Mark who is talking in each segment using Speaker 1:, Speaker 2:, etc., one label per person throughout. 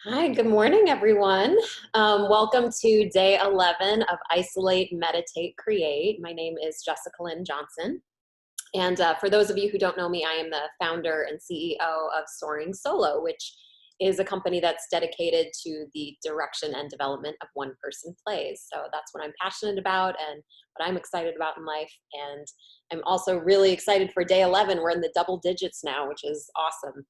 Speaker 1: Hi, good morning, everyone. Welcome to day 11 of Isolate, Meditate, Create. My name is Jessica Lynn Johnson. And for those of you who don't know me, I am the founder and CEO of Soaring Solo, which is a company that's dedicated to the direction and development of one person plays. So that's what I'm passionate about and what I'm excited about in life. And I'm also really excited for day 11. We're in the double digits now, which is awesome.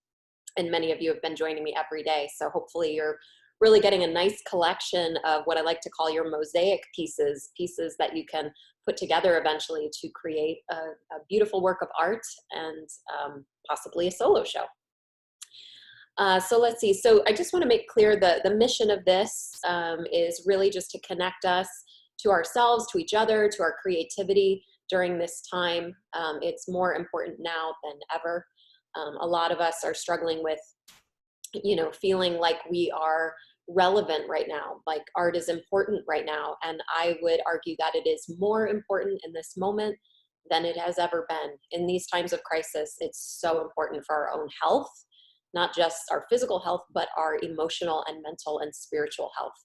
Speaker 1: And many of you have been joining me every day. So hopefully you're really getting a nice collection of what I like to call your mosaic pieces, pieces that you can put together eventually to create a beautiful work of art and possibly a solo show. So let's see. So I just want to make clear that the mission of this is really just to connect us to ourselves, to each other, to our creativity during this time. It's more important now than ever. A lot of us are struggling with, feeling like we are relevant right now, like art is important right now. And I would argue that it is more important in this moment than it has ever been. In these times of crisis, it's so important for our own health, not just our physical health, but our emotional and mental and spiritual health.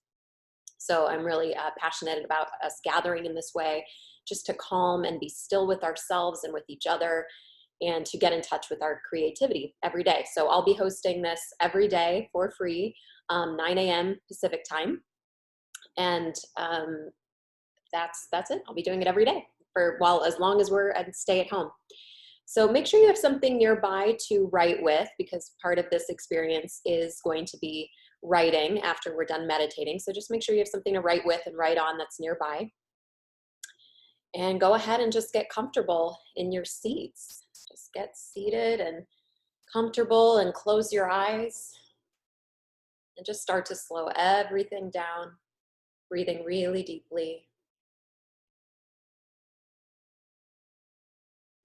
Speaker 1: So I'm really passionate about us gathering in this way, just to calm and be still with ourselves and with each other, and to get in touch with our creativity every day. So I'll be hosting this every day for free, 9 a.m. Pacific time. And that's it. I'll be doing it every day as long as we're and stay at home. So make sure you have something nearby to write with, because part of this experience is going to be writing after we're done meditating. So just make sure you have something to write with and write on that's nearby. And go ahead and just get comfortable in your seats. Just get seated and comfortable and close your eyes. And just start to slow everything down, breathing really deeply.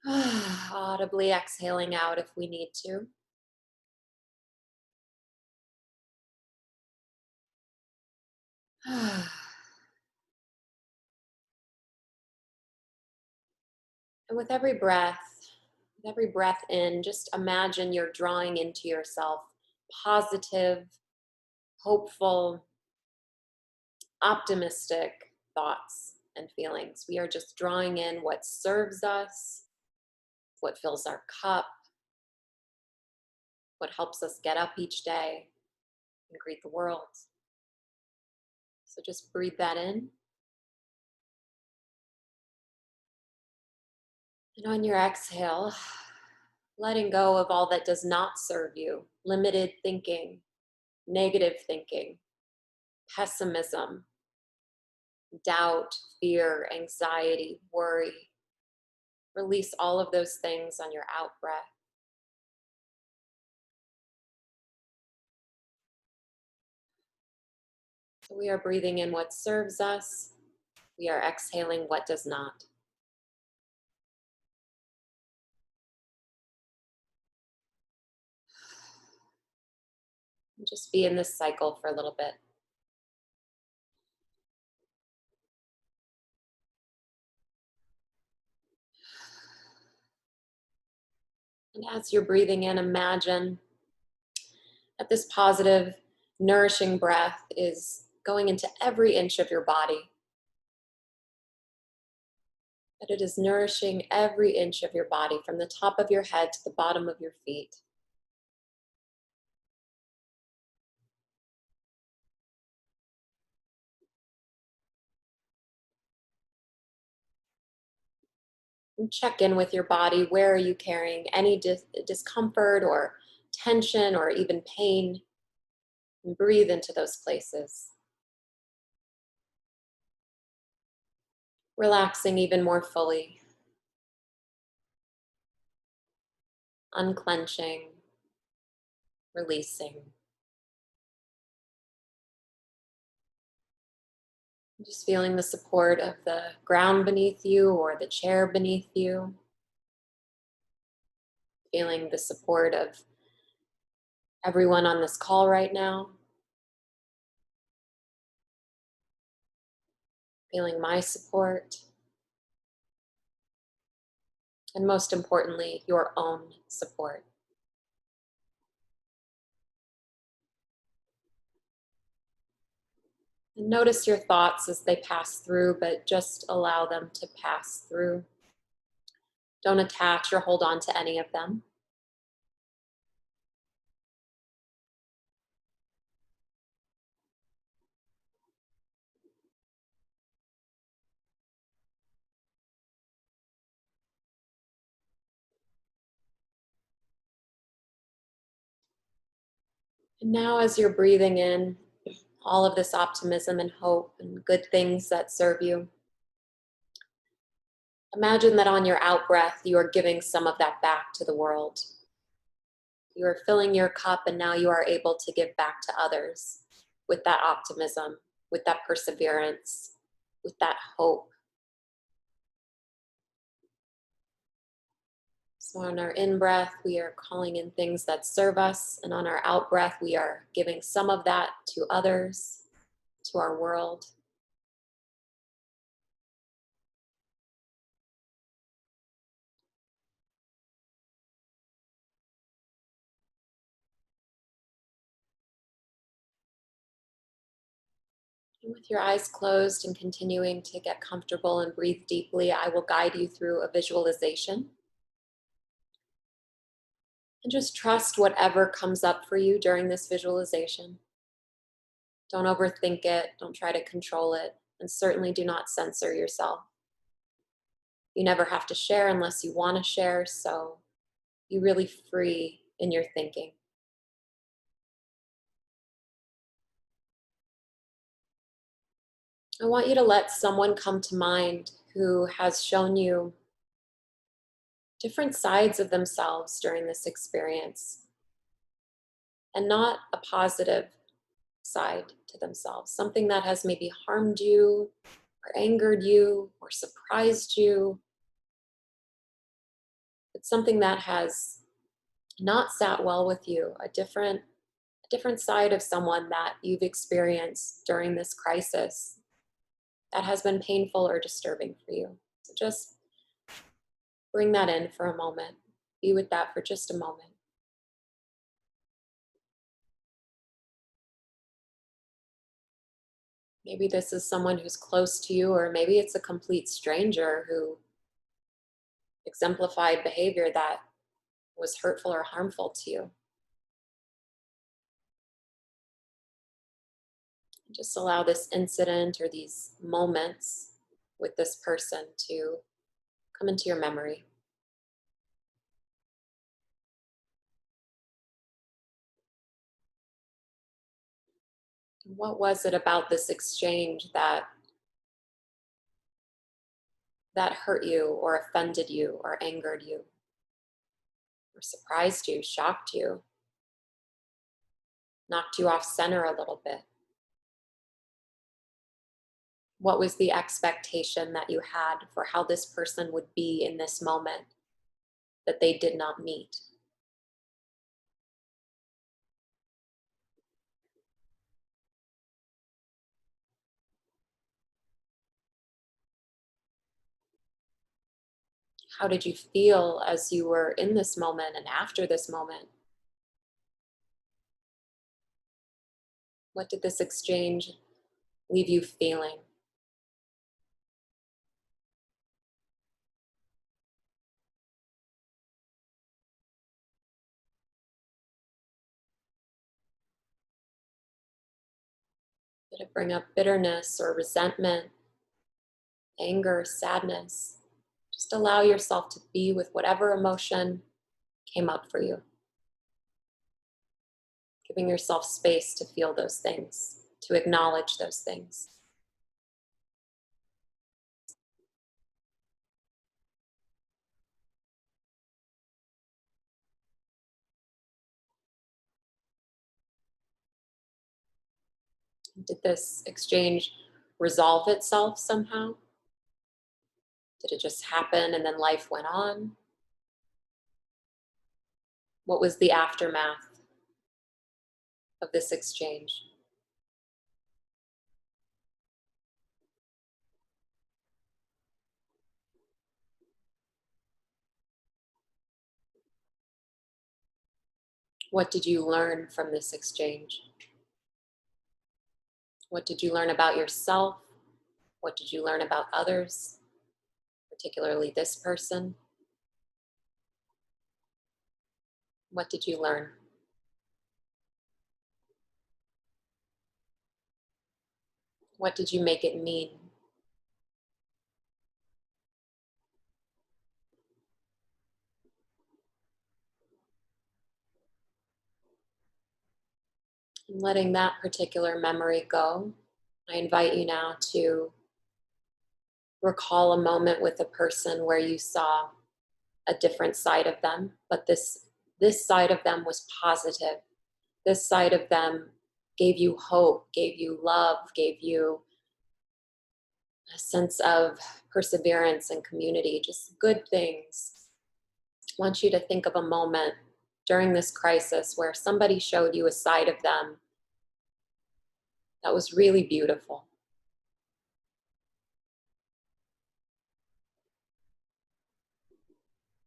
Speaker 1: Audibly exhaling out if we need to. And with every breath in, just imagine you're drawing into yourself positive, hopeful, optimistic thoughts and feelings. We are just drawing in what serves us, what fills our cup, what helps us get up each day and greet the world. So just breathe that in. And on your exhale, letting go of all that does not serve you, limited thinking, negative thinking, pessimism, doubt, fear, anxiety, worry. Release all of those things on your out breath. So we are breathing in what serves us. We are exhaling what does not. And just be in this cycle for a little bit. And as you're breathing in, imagine that this positive, nourishing breath is going into every inch of your body. That it is nourishing every inch of your body, from the top of your head to the bottom of your feet. And check in with your body. Where are you carrying any discomfort or tension or even pain? And breathe into those places. Relaxing even more fully. Unclenching. Releasing. Just feeling the support of the ground beneath you or the chair beneath you. Feeling the support of everyone on this call right now. Feeling my support. And most importantly, your own support. And notice your thoughts as they pass through, but just allow them to pass through. Don't attach or hold on to any of them. And now, as you're breathing in all of this optimism and hope and good things that serve you, imagine that on your out breath, you are giving some of that back to the world. You are filling your cup, and now you are able to give back to others with that optimism, with that perseverance, with that hope. So, on our in breath, we are calling in things that serve us, and on our out breath, we are giving some of that to others, to our world. And with your eyes closed and continuing to get comfortable and breathe deeply, I will guide you through a visualization. And just trust whatever comes up for you during this visualization. Don't overthink it, don't try to control it, and certainly do not censor yourself. You never have to share unless you want to share, so be really free in your thinking. I want you to let someone come to mind who has shown you different sides of themselves during this experience, and not a positive side to themselves, something that has maybe harmed you or angered you or surprised you. It's something that has not sat well with you, a different side of someone that you've experienced during this crisis that has been painful or disturbing for you. So just bring that in for a moment. Be with that for just a moment. Maybe this is someone who's close to you, or maybe it's a complete stranger who exemplified behavior that was hurtful or harmful to you. Just allow this incident or these moments with this person to come into your memory. What was it about this exchange that hurt you or offended you or angered you or surprised you, shocked you, knocked you off center a little bit? What was the expectation that you had for how this person would be in this moment that they did not meet? How did you feel as you were in this moment and after this moment? What did this exchange leave you feeling? Did it bring up bitterness or resentment, anger, sadness? Just allow yourself to be with whatever emotion came up for you, giving yourself space to feel those things, to acknowledge those things. Did this exchange resolve itself somehow? Did it just happen and then life went on? What was the aftermath of this exchange? What did you learn from this exchange? What did you learn about yourself? What did you learn about others, particularly this person? What did you learn? What did you make it mean? And letting that particular memory go, I invite you now to recall a moment with a person where you saw a different side of them, but this side of them was positive. This side of them gave you hope, gave you love, gave you a sense of perseverance and community, just good things. I want you to think of a moment during this crisis where somebody showed you a side of them that was really beautiful.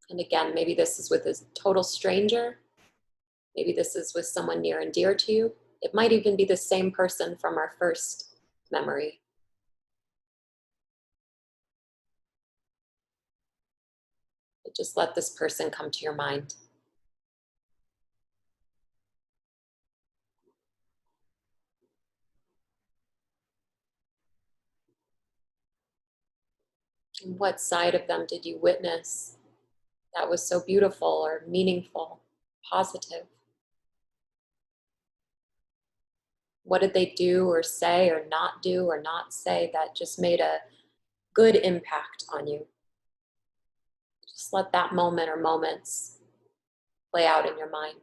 Speaker 1: And again, maybe this is with a total stranger. Maybe this is with someone near and dear to you. It might even be the same person from our first memory. But just let this person come to your mind. And what side of them did you witness that was so beautiful or meaningful, positive? What did they do or say or not say that just made a good impact on you? Just let that moment or moments play out in your mind.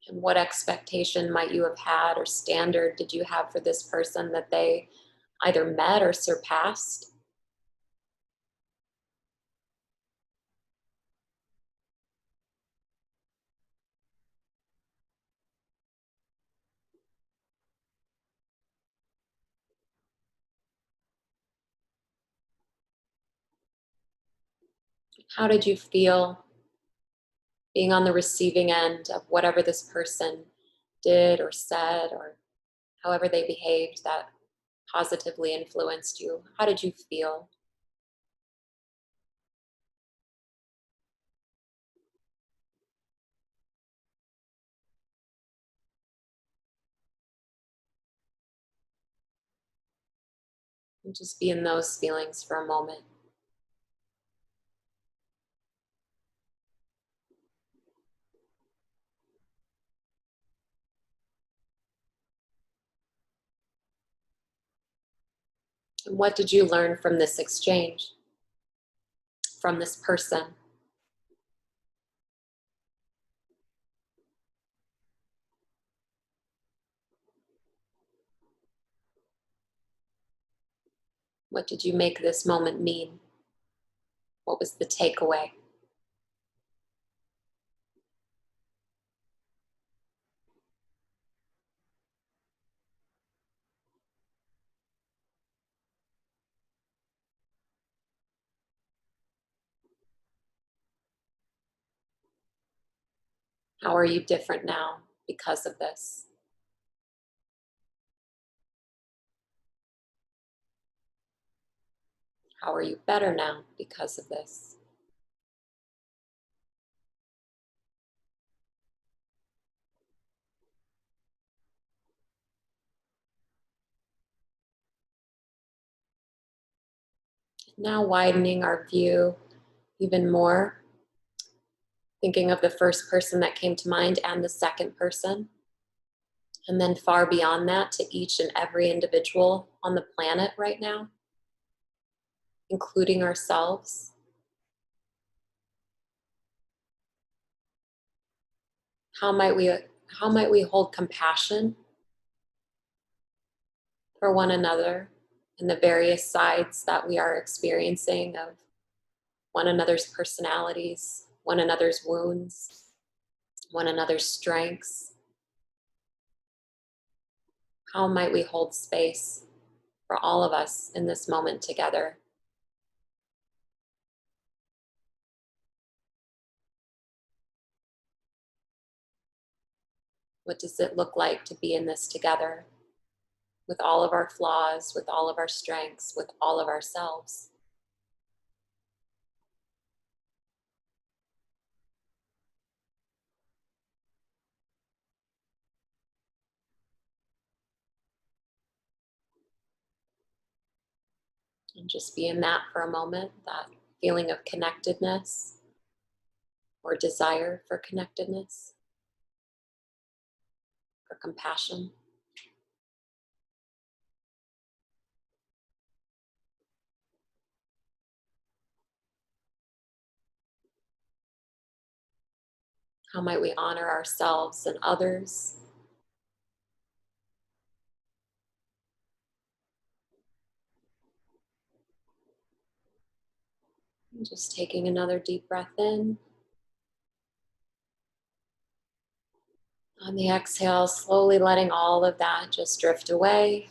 Speaker 1: And what expectation might you have had or standard did you have for this person that they either met or surpassed? How did you feel being on the receiving end of whatever this person did or said or however they behaved that positively influenced you? How did you feel? And just be in those feelings for a moment. And what did you learn from this exchange, from this person? What did you make this moment mean? What was the takeaway? How are you different now because of this? How are you better now because of this? Now widening our view even more, thinking of the first person that came to mind and the second person, and then far beyond that to each and every individual on the planet right now, including ourselves. How might we how might we hold compassion for one another in the various sides that we are experiencing of one another's personalities, one another's wounds, one another's strengths? How might we hold space for all of us in this moment together? What does it look like to be in this together with all of our flaws, with all of our strengths, with all of ourselves? And just be in that for a moment, that feeling of connectedness or desire for connectedness, for compassion. How might we honor ourselves and others? And just taking another deep breath in. On the exhale, slowly letting all of that just drift away.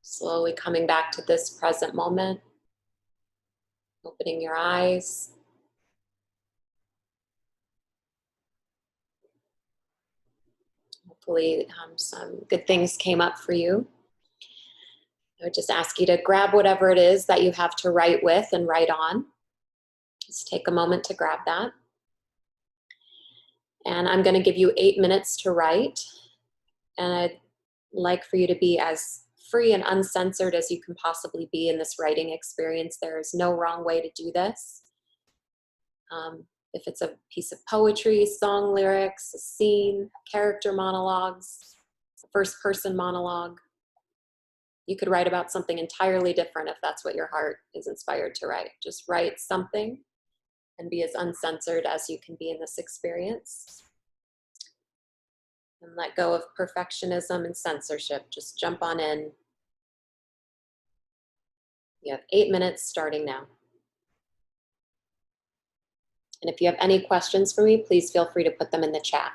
Speaker 1: Slowly coming back to this present moment. Opening your eyes. Hopefully, some good things came up for you. I would just ask you to grab whatever it is that you have to write with and write on. Just take a moment to grab that. And I'm going to give you 8 minutes to write. And I'd like for you to be as free and uncensored as you can possibly be in this writing experience. There is no wrong way to do this. If it's a piece of poetry, song lyrics, a scene, character monologues, first person monologue, you could write about something entirely different if that's what your heart is inspired to write. Just write something and be as uncensored as you can be in this experience. And let go of perfectionism and censorship. Just jump on in. You have 8 minutes starting now. And if you have any questions for me, please feel free to put them in the chat.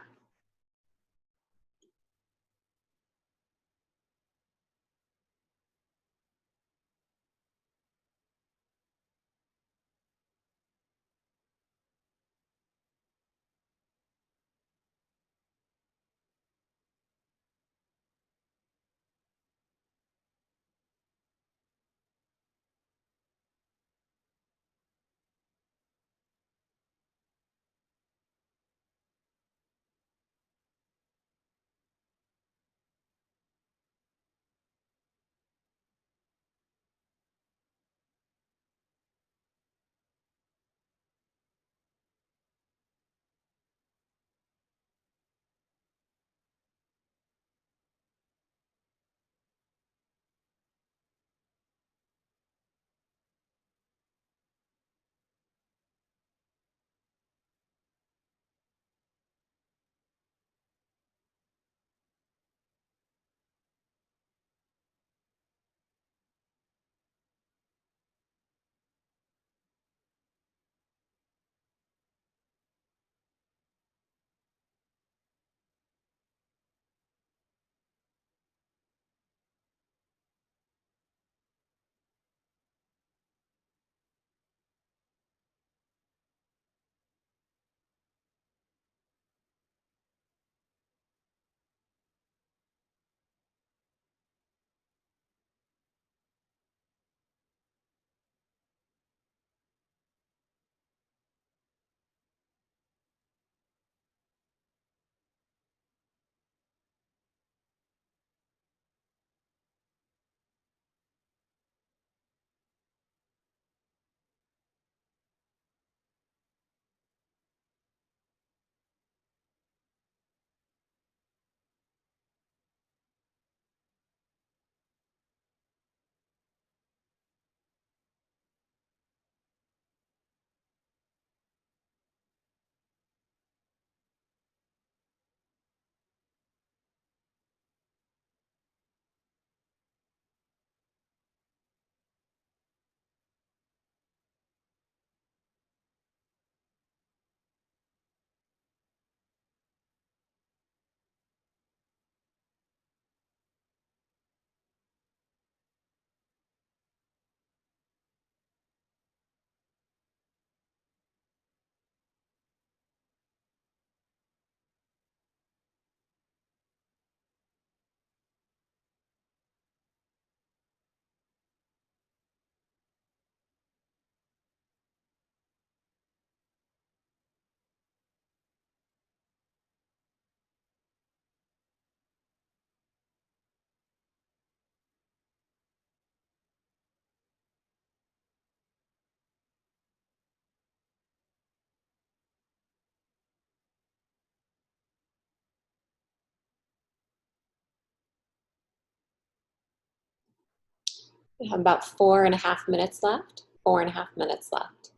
Speaker 1: We have about 4.5 minutes left. 4.5 minutes left.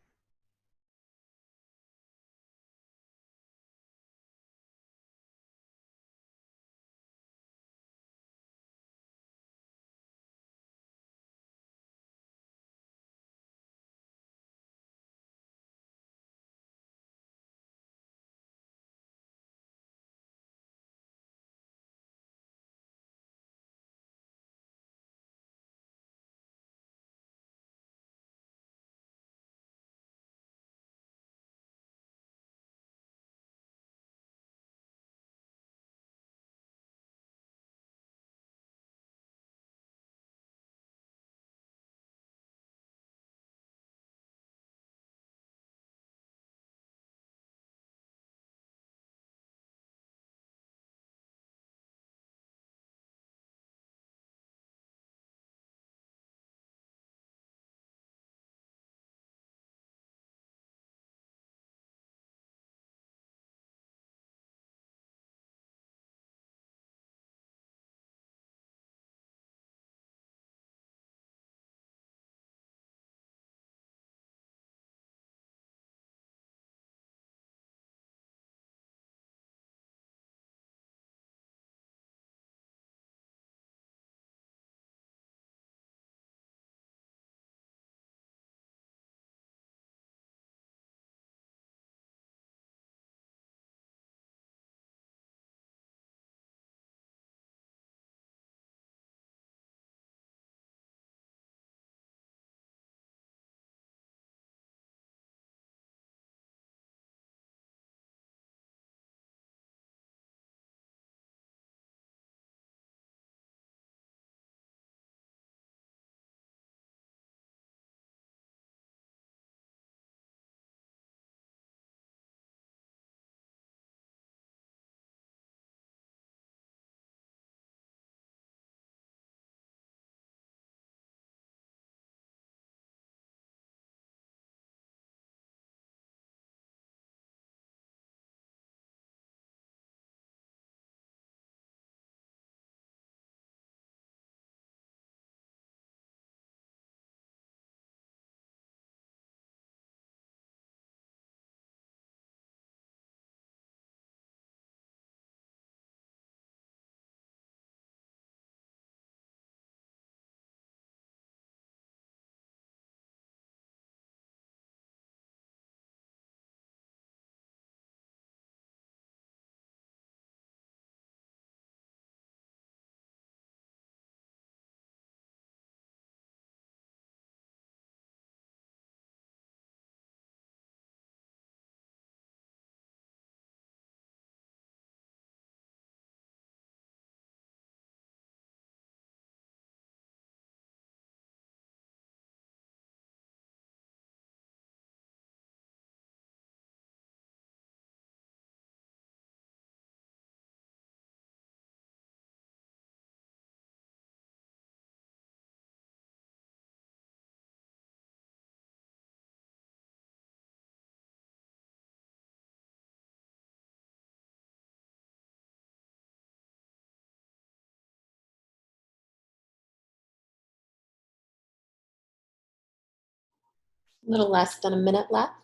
Speaker 1: A little less than a minute left.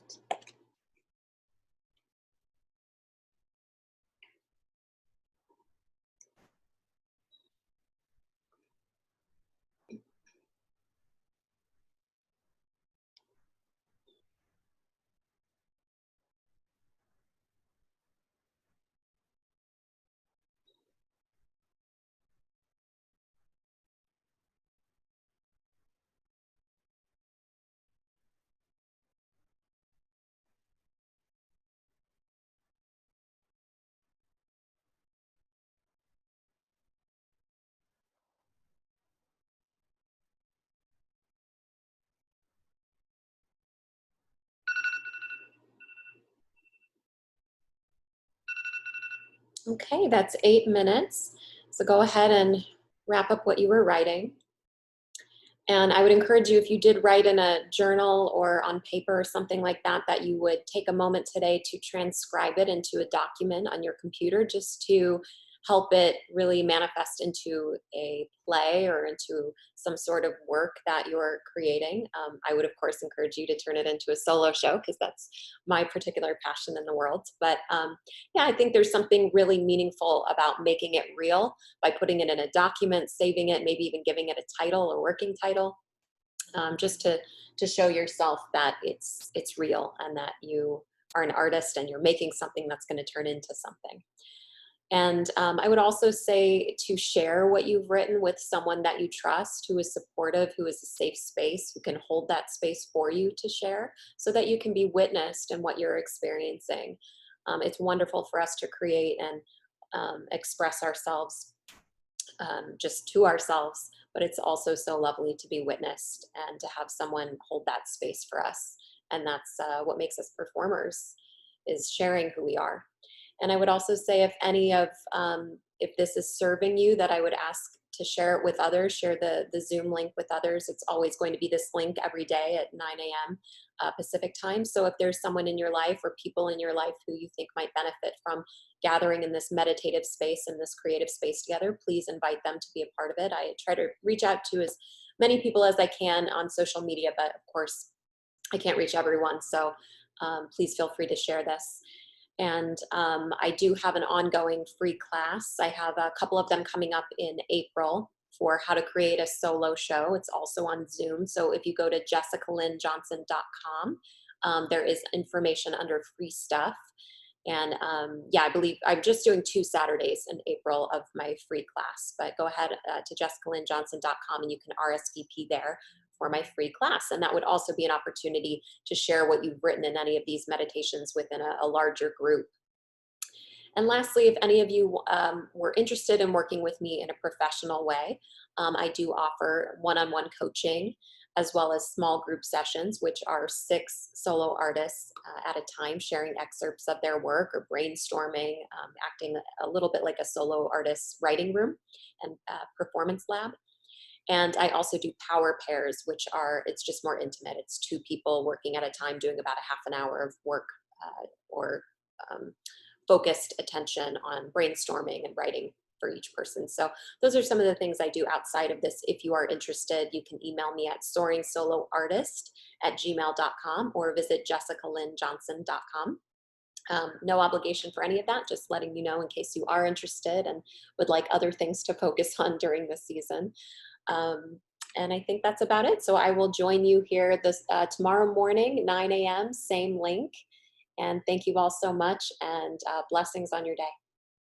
Speaker 1: Okay, that's 8 minutes. So go ahead and wrap up what you were writing. And I would encourage you, if you did write in a journal or on paper or something like that, that you would take a moment today to transcribe it into a document on your computer, just to help it really manifest into a play or into some sort of work that you're creating. I would, of course, encourage you to turn it into a solo show because that's my particular passion in the world. But yeah, I think there's something really meaningful about making it real by putting it in a document, saving it, maybe even giving it a title, a working title, just to show yourself that it's real and that you are an artist and you're making something that's going to turn into something. And I would also say to share what you've written with someone that you trust, who is supportive, who is a safe space, who can hold that space for you to share so that you can be witnessed in what you're experiencing. It's wonderful for us to create and express ourselves just to ourselves, but it's also so lovely to be witnessed and to have someone hold that space for us. And that's what makes us performers, is sharing who we are. And I would also say if this is serving you, that I would ask to share it with others, share the Zoom link with others. It's always going to be this link every day at 9 a.m. Pacific time. So if there's someone in your life or people in your life who you think might benefit from gathering in this meditative space and this creative space together, please invite them to be a part of it. I try to reach out to as many people as I can on social media, but of course I can't reach everyone. So please feel free to share this. And I do have an ongoing free class. I have a couple of them coming up in April for how to create a solo show. It's also on Zoom. So if you go to jessicalynjohnson.com, there is information under free stuff. And yeah, I believe I'm just doing 2 Saturdays in April of my free class, but go ahead to jessicalynjohnson.com and you can RSVP there for my free class. And that would also be an opportunity to share what you've written in any of these meditations within a larger group. And lastly, if any of you were interested in working with me in a professional way, I do offer one-on-one coaching as well as small group sessions, which are 6 solo artists at a time sharing excerpts of their work or brainstorming, acting a little bit like a solo artist writing room and performance lab. And I also do power pairs, which it's just more intimate. It's 2 people working at a time doing about a half an hour of work or focused attention on brainstorming and writing for each person. So those are some of the things I do outside of this. If you are interested, you can email me at soringsoloartist@gmail.com or visit jessicalynjohnson.com. No obligation for any of that, just letting you know in case you are interested and would like other things to focus on during this season. And I think that's about it. So I will join you here tomorrow morning, 9 a.m., same link. And thank you all so much, and blessings on your day.